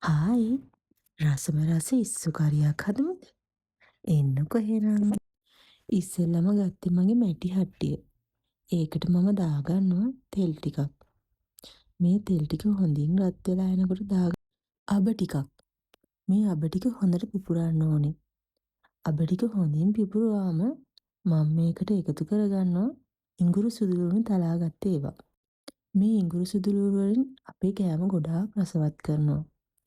Hi රසම රස ඉස්සු කරියක් හදමුද? එන්නකො එහෙනම්. ඉස්සෙල්ලම ගත්තේ මගේ මැටි හට්ටිය. ඒකට මම දාගන්නවා තෙල් ටිකක්. මේ තෙල් ටික හොඳින් රත් වෙලා එනකොට අබ ටිකක්. මේ අබ ටික හොඳට පුපුරන්න ඕනේ. අබ ටික හොඳින් පිපුරුවාම මම මේකට එකතු කරගන්නවා ඉඟුරු සුදුලුණු තලාගත්ත ඒවා. මේ ඉඟුරු සුදුලුණු වලින් අපේ කෑම ගොඩාක් රසවත් කරනවා.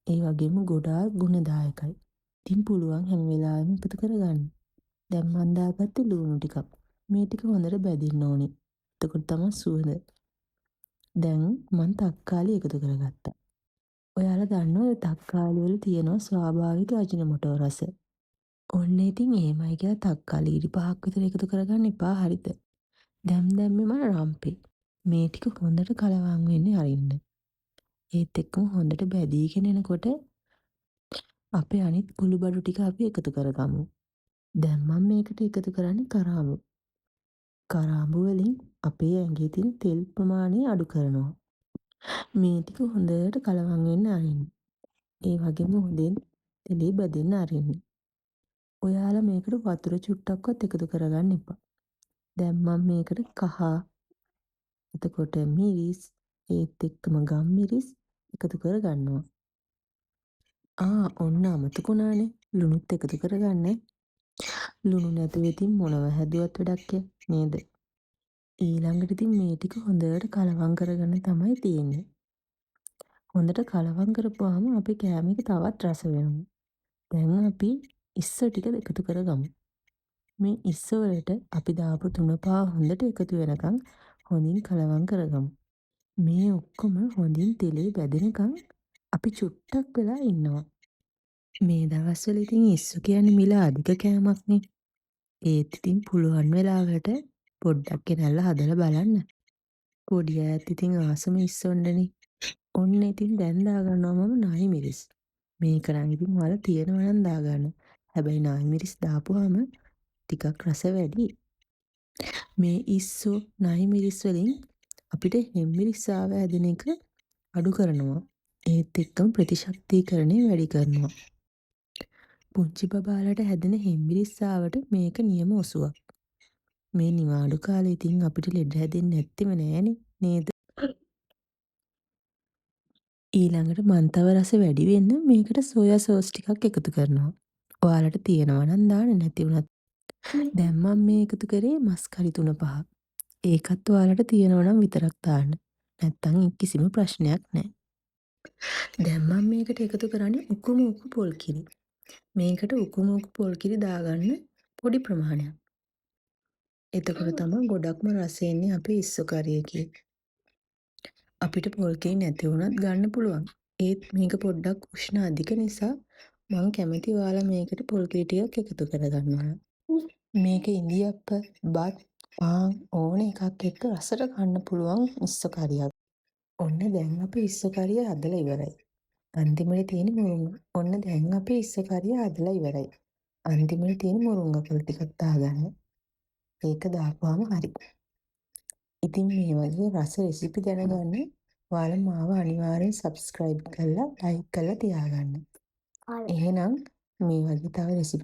ඒ වගේම ගොඩාක් ගුණදායකයි. ඉතින් පුළුවන් හැම වෙලාවෙම එකතු කරගන්න. දැන් මම දාගත්තේ ලුණු ටිකක්. මේ ටික හොඳට බැදින්න ඕනේ. එතකොට තමයි සුවඳ. දැන් මම තක්කාලි එකතු කරගත්තා. ඔයාලා දන්නවද තක්කාලි වල තියෙනවා ස්වාභාවික අජිනමොටෝ රස. ඔන්න ඉතින් එහෙමයි කියලා තක්කාලි ඉරි 5ක් විතර එකතු කරගන්න එපා හරිද? දැන් මම රම්පේ. මේ ටික හොඳට කලවම් වෙන්නේ අරින්න. ඒත් එක්කම හොඳට බැදීගෙන එනකොට අපේ අනිත් කුළුබඩු ටික අපි එකතු කරගමු. දැන් මම මේකට එකතු කරන්නේ කරාඹු. කරාඹු වලින් අපේ ඇඟේ තියෙන තෙල් ප්‍රමාණය අඩු කරනවා. මේ ටික හොඳට කලවම් වෙන්න අරින්න. ඒ වගේම හොඳින් තෙලේ බැදෙන්න අරින්න. ඔයාලා මේකට වතුර චුට්ටක්වත් එකතු කරගන්න එපා. දැන් මම මේකට කහ එතකොට මිරිස් ඒත් එක්කම ගම් මිරිස් එකතු කරගන්නවා. ඔන්න අමතකුණානේ ලුණුත් එකතු කරගන්න. ලුණු නැතුව ඉතින් මොනව හැදුවත් වැඩක් නේද? ඊළඟට ඉතින් මේ ටික හොඳට කලවම් කරගන්න තමයි තියෙන්නේ. හොඳට කලවම් කරපුවාම අපේ කෑම එක තවත් රස වෙනවා. දැන් අපි ඉස්ස ටික එකතු කරගමු. මේ ඉස්ස වලට අපි දාපු තුනපා හොඳට එකතු වෙනකන් හොඳින් කලවම් කරගමු. මේ ඔක්කොම හොඳින් තෙලේ බැදෙනකන් අපි චුට්ටක් වෙලා ඉන්නවා. මේ දවස්වල ඉතින් ඉස්සු කියන්නේ මිල අධික කෑමක්නේ. ඒත් ඉතින් පුළුවන් වෙලාවට පොඩ්ඩක් ගෙනල්ලා හදලා බලන්න. පොඩි අයත් ඉතින් ආසම ඉස්සොන්නනේ. ඔන්න ඉතින් දැන් දාගන්නවා මම නයි මිරිස්. මේක නම් ඉතින් ඔයාලා තියෙනවා නම් දාගන්න. හැබැයි නයි මිරිස් දාපුවාම ටිකක් රස වැඩි. මේ ඉස්සු නයි මිරිස් වලින් අපිට හෙම්මිරිස් ආව හැදෙන එක අඩු කරනවා. ඒත් එක්කම ප්‍රතිශක්තිකරණය වැඩි කරනවා. පුංචි බබාලට හැදෙන හෙම්මිරිස් ආවට මේක නියම ඔසුවක්. මේ නිවාඩු කාලේ ඉතින් අපිට ලෙඩ හැදෙන්නේ නැත්තෙම නෑනේ නේද? ඊළඟට මන්තව රස වැඩි වෙන්න මේකට සෝයා සෝස් ටිකක් එකතු කරනවා. ඔයාලට තියෙනවා නම් දාන්න නැති වුණත්. දැන් මම මේ එකතු කරේ මස් කරි 3-5. ඒකත් ඔයාලට තියෙනවා නම් විතරක් දාන්න. නැත්තම් කිසිම ප්‍රශ්නයක් නැහැ. දැන් මම මේකට එකතු කරන්නේ උකුමූකු පොල් කිරි. මේකට උකුමූකු පොල් කිරි දාගන්න පොඩි ප්‍රමාණයක්. එතකොට තමයි ගොඩක්ම රස එන්නේ අපේ ඉස්සු කරියකේ. අපිට පොල් කිරි නැති වුණත් ගන්න පුළුවන්. ඒත් මේක පොඩ්ඩක් උෂ්ණ අධික නිසා මම කැමති ඔයාලා මේකට පොල් කිරි ටිකක් එකතු කරගන්නවා. මේක ඉඳියප්ප, බත්, පාන් ඕන එකක් එක්ක රසට කන්න පුළුවන් ඉස්සු කරියක්. ඔන්න දැන් අපේ ඉස්සු කරිය හදලා ඉවරයි. අන්තිමට තියෙන මුරුංගා. ඔන්න දැන් අපේ ඉස්සු කරිය හදලා ඉවරයි. අන්තිමට තියෙන මුරුංගා පොල් ටිකක් දාගන්න. ඒක දාපුවාම හරි. ඉතින් මේ වගේ රස රෙසිපි දැනගන්න ඔයාලා මාව අනිවාර්යෙන් subscribe කරලා like කරලා තියාගන්න. එහෙනම් මේ වගේ තව රෙසිපි